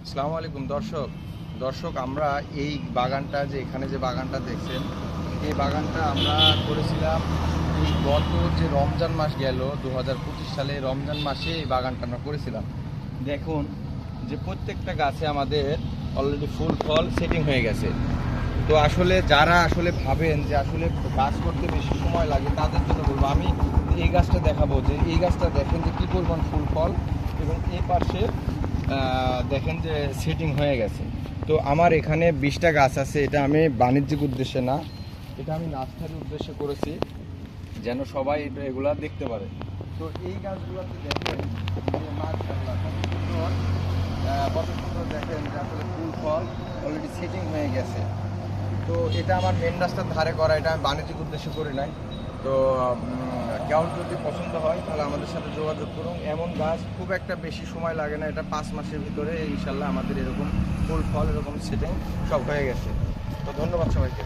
আসসালামু আলাইকুম দর্শক আমরা এই বাগানটা যে এখানে যে বাগানটা দেখছেন, এই বাগানটা আমরা করেছিলাম এই গত যে রমজান মাস গেল 2025 সালে রমজান মাসে এই বাগানটা আমরা করেছিলাম। দেখুন যে প্রত্যেকটা গাছে আমাদের অলরেডি ফুল ফল সেটিং হয়ে গেছে। তো আসলে যারা আসলে ভাবেন যে আসলে গাছ করতে বেশি সময় লাগে তাদের জন্য বলবো, আমি এই গাছটা দেখাবো যে এই গাছটা দেখেন যে কী পরিমাণ ফুল ফল, এবং এই পাশে দেখেন যে সেটিং হয়ে গেছে। তো আমার এখানে 20টা গাছ আছে, এটা আমি বাণিজ্যিক উদ্দেশ্যে না, এটা আমি নার্সারির উদ্দেশ্যে করেছি যেন সবাই এগুলা দেখতে পারে। তো এই গাছগুলোতে দেখেন যে মাশাআল্লাহ কত সুন্দর দেখেন যে আসলে ফুল ফল অলরেডি সেটিং হয়ে গেছে। তো এটা আমার মেন রাস্তার ধারে করা, এটা আমি বাণিজ্যিক উদ্দেশ্যে করি নাই। তো কেউ যদি পছন্দ হয় তাহলে আমাদের সাথে যোগাযোগ করুন। এমন গাছ খুব একটা বেশি সময় লাগে না, এটা 5 মাসের ভিতরে ইনশাল্লাহ আমাদের এরকম ফুল ফল এরকম সেটিং সব হয়ে গেছে। তো ধন্যবাদ সবাইকে।